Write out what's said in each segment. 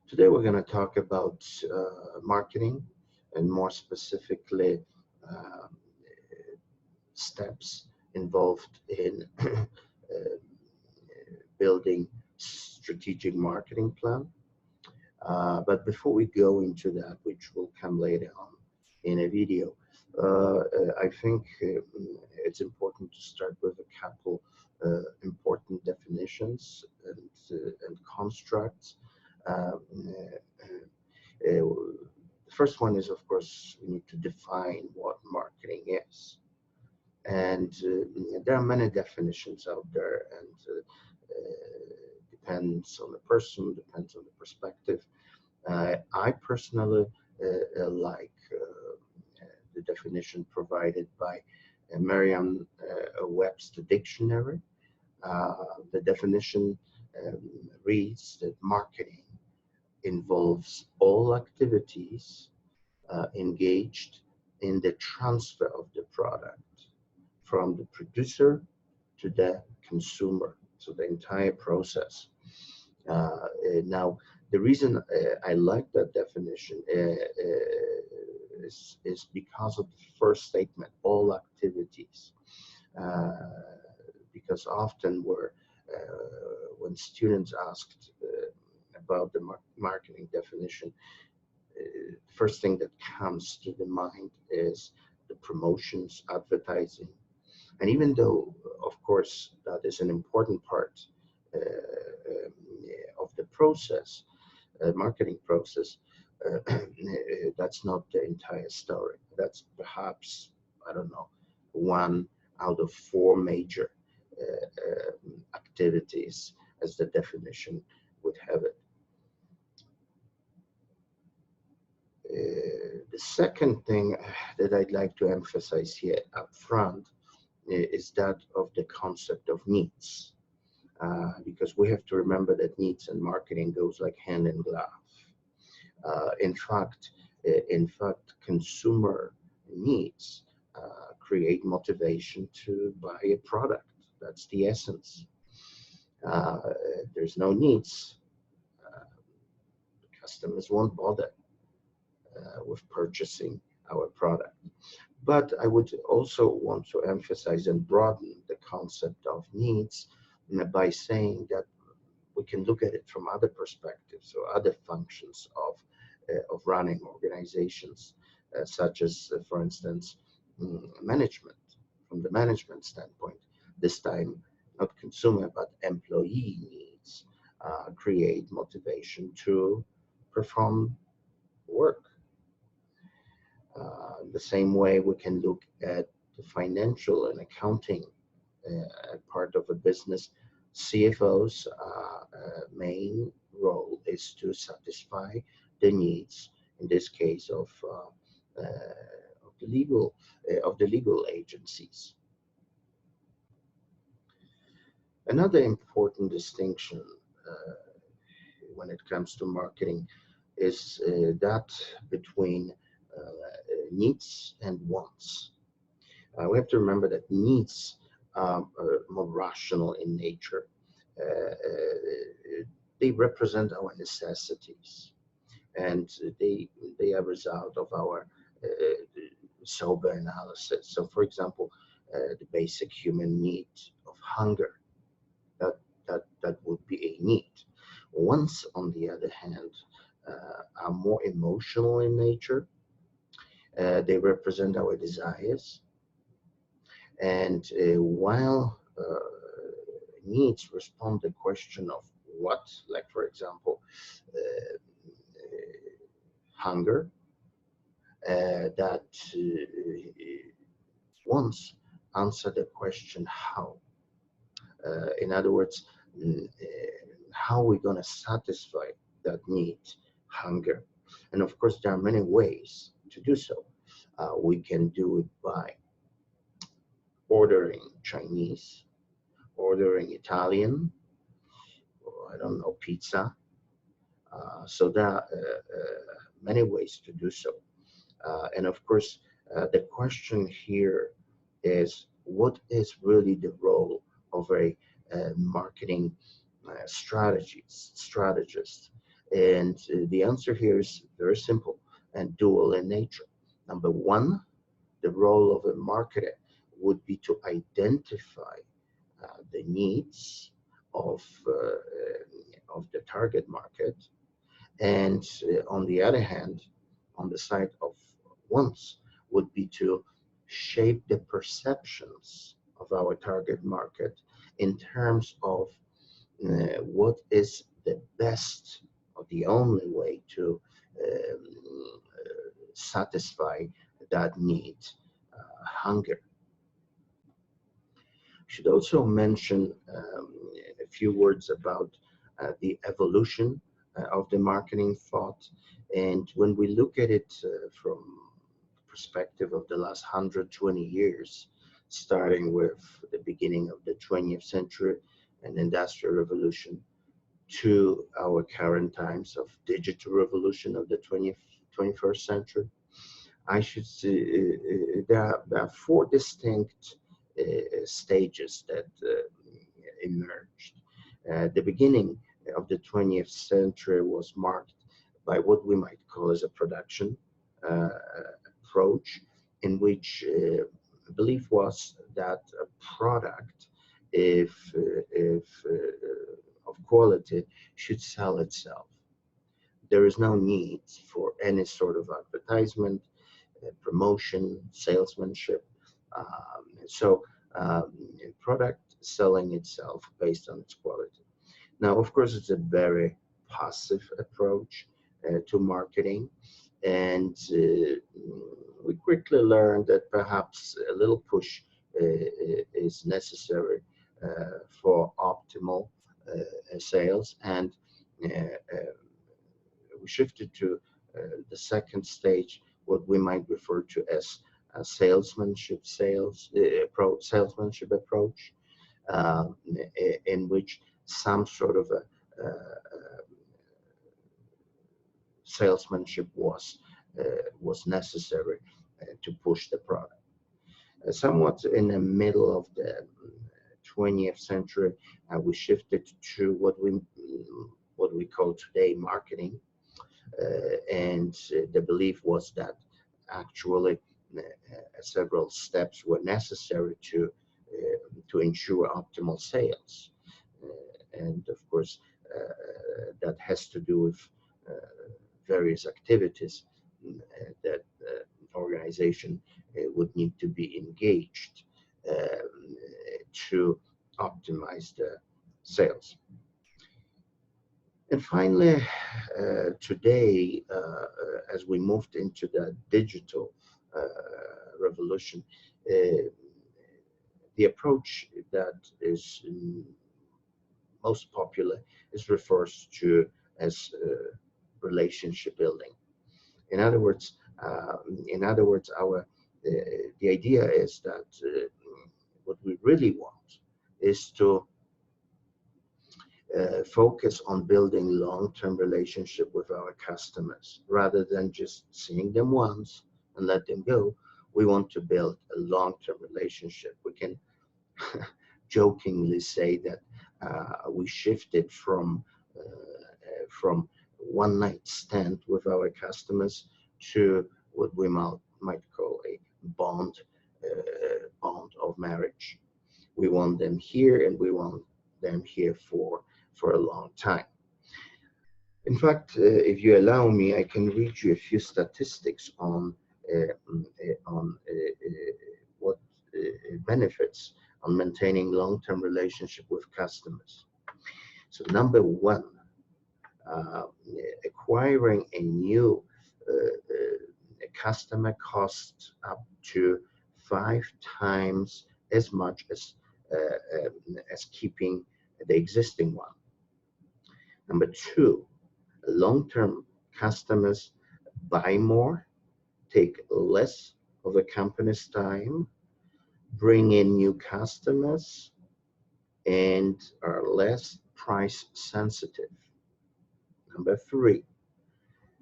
Today we're going to talk about marketing and more specifically uh, steps involved in building strategic marketing plan. But before we go into that, which will come later on in a video, I think it's important to start with a couple important definitions and constructs. Uh, the first one is, of course, we need to define what marketing is. And there are many definitions out there, and depends on the person, depends on the perspective. I personally like the definition provided by Merriam-Webster Dictionary. Uh, the definition um, reads that marketing involves all activities engaged in the transfer of the product from the producer to the consumer, so the entire process. Now, the reason I like that definition is because of the first statement, all activities. Uh, because often when students asked about the marketing definition, first thing that comes to the mind is the promotions, advertising. And even though, of course, that is an important part of the process, marketing process, that's not the entire story. That's perhaps, I don't know, one out of four major activities as the definition would have it. The second thing that I'd like to emphasize here up front is that of the concept of needs, because we have to remember that needs and marketing goes like hand in glove. In fact, consumer needs create motivation to buy a product. That's the essence. Uh, there's no needs, uh, customers won't bother with purchasing our product. But I would also want to emphasize and broaden the concept of needs by saying that we can look at it from other perspectives or other functions of running organizations, such as, for instance, management. From the management standpoint, this time not consumer but employee needs create motivation to perform work. The same way we can look at the financial and accounting part of a business. CFO's main role is to satisfy the needs, in this case, of the legal agencies. Another important distinction when it comes to marketing is that between needs and wants. We have to remember that needs are more rational in nature. They represent our necessities, and they are a result of our sober analysis. So, for example, the basic human need of hunger, that that would be a need. Wants, on the other hand, are more emotional in nature. They represent our desires, and while needs respond to the question of what, like for example, uh, hunger, that once answer the question how. In other words, how we're going to satisfy that need, hunger. And of course, there are many ways to do so. We can do it by ordering Chinese, ordering Italian, or I don't know, pizza. So there are many ways to do so. And of course, the question here is what is really the role of a marketing strategist? And the answer here is very simple and dual in nature. Number one, the role of a marketer would be to identify the needs of the target market, and on the other hand, on the side of wants, would be to shape the perceptions of our target market in terms of what is the best or the only way to satisfy that need, hunger. Should also mention a few words about the evolution of the marketing thought. And when we look at it from perspective of the last 120 years, starting with the beginning of the 20th century and industrial revolution to our current times of digital revolution of the 21st century, I should say there are four distinct stages that emerged. The beginning of the 20th century was marked by what we might call as a production approach, in which belief was that a product, if of quality, should sell itself. There is no need for any sort of advertisement, promotion, salesmanship. So product selling itself based on its quality. Now, of course, it's a very passive approach to marketing, and we quickly learned that perhaps a little push is necessary for optimal sales, and we shifted to the second stage, what we might refer to as a salesmanship approach, in which some sort of a salesmanship was necessary to push the product. Somewhat in the middle of the 20th century, we shifted to what we call today marketing, and the belief was that actually several steps were necessary to ensure optimal sales, and of course that has to do with various activities that organization would need to be engaged to optimize the sales. And finally, today, as we moved into the digital revolution, the approach that is most popular is referred to as relationship building. In other words, the idea is that what we really want is to focus on building long-term relationship with our customers rather than just seeing them once and let them go. We want to build a long-term relationship. We can jokingly say that we shifted from one night stand with our customers to what we might call a bond of marriage. We want them here, and we want them here for a long time. In fact, if you allow me, I can read you a few statistics on what benefits on maintaining long-term relationship with customers. So number one, acquiring a new customer costs up to 5 times as much as keeping the existing one. Number two, long-term customers buy more, take less of the company's time, bring in new customers, and are less price sensitive. Number three,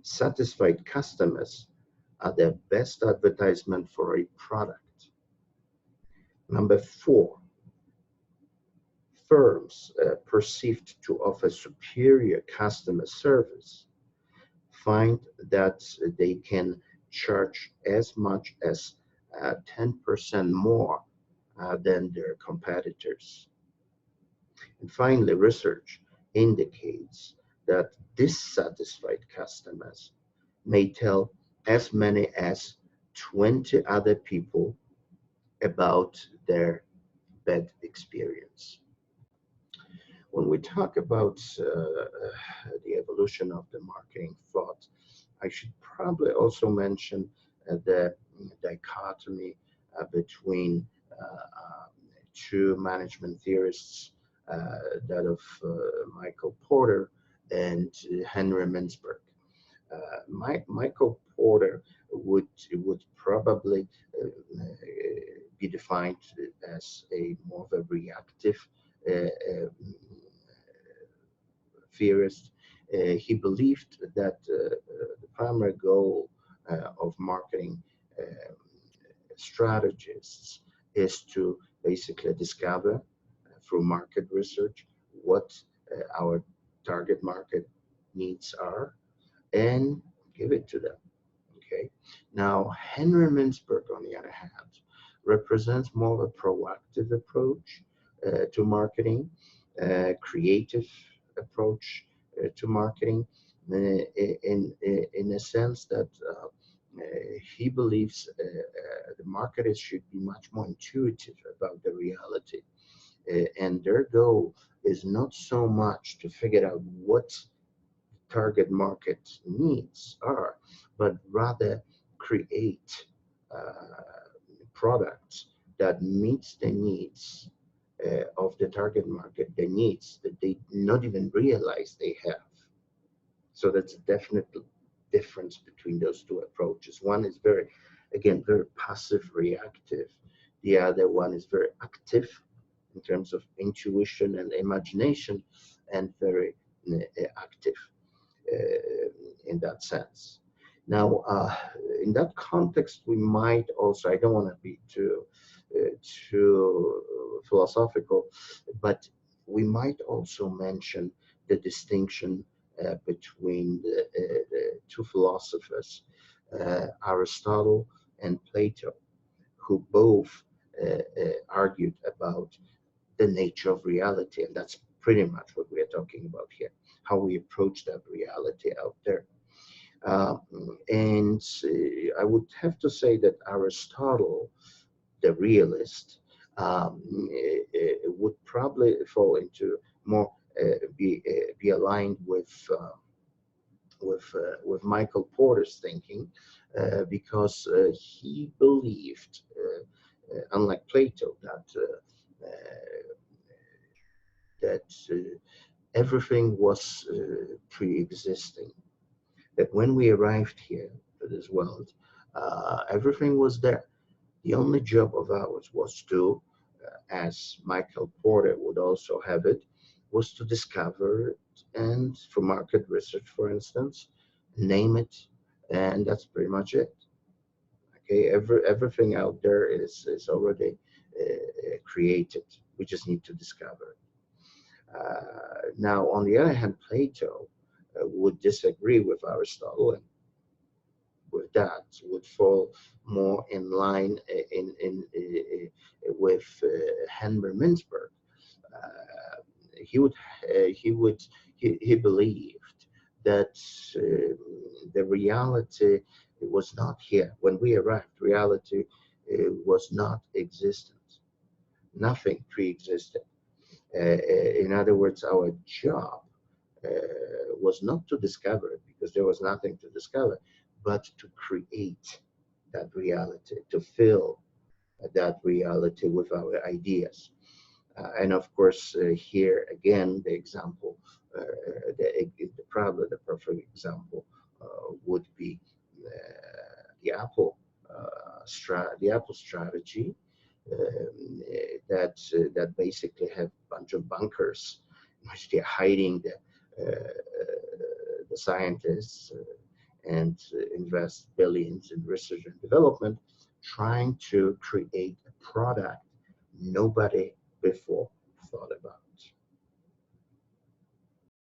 satisfied customers are the best advertisement for a product. Number four, firms perceived to offer superior customer service find that they can charge as much as 10% more than their competitors. And finally, research indicates that dissatisfied customers may tell as many as 20 other people about their bad experience. When we talk about the evolution of the marketing thought, I should probably also mention the dichotomy between two management theorists, that of Michael Porter and Henry Mintzberg. Michael Porter would probably be defined as a more of a reactive theorist. He believed that the primary goal of marketing strategists is to basically discover through market research what our target market needs are and give it to them. Okay. Now, Henry Mintzberg, on the other hand, represents more of a proactive approach to marketing, creative approach to marketing, in a sense that he believes the marketers should be much more intuitive about the reality, and their goal is not so much to figure out what target market needs are, but rather create products that meets the needs of the target market, the needs that they not even realize they have. So that's a definite difference between those two approaches. One is very, again, very passive reactive. The other one is very active in terms of intuition and imagination, and very active in that sense. Now, in that context, we might also, I don't want to be too philosophical, but we might also mention the distinction between the two philosophers, Aristotle and Plato, who both argued about the nature of reality, and that's pretty much what we are talking about here, how we approach that reality out there. And I would have to say that Aristotle, the realist, would probably fall into more be aligned with Michael Porter's thinking, because he believed, unlike Plato, that everything was pre-existing. That when we arrived here to this world, everything was there. The only job of ours was to, as Michael Porter would also have it, was to discover it, and for market research, for instance, name it, and that's pretty much it. Okay, everything out there is already created. We just need to discover it. Now, on the other hand, Plato would disagree with Aristotle, and with that would fall more in line with Henry Mintzberg. He believed that the reality was not here when we arrived. Reality was not existent. Nothing pre-existed. In other words, our job was not to discover it, because there was nothing to discover, but to create that reality, to fill that reality with our ideas. And of course, here again, the example, probably the perfect example would be the Apple strategy, that basically have a bunch of bunkers in which they're hiding the scientists, and invest billions in research and development, trying to create a product nobody before thought about.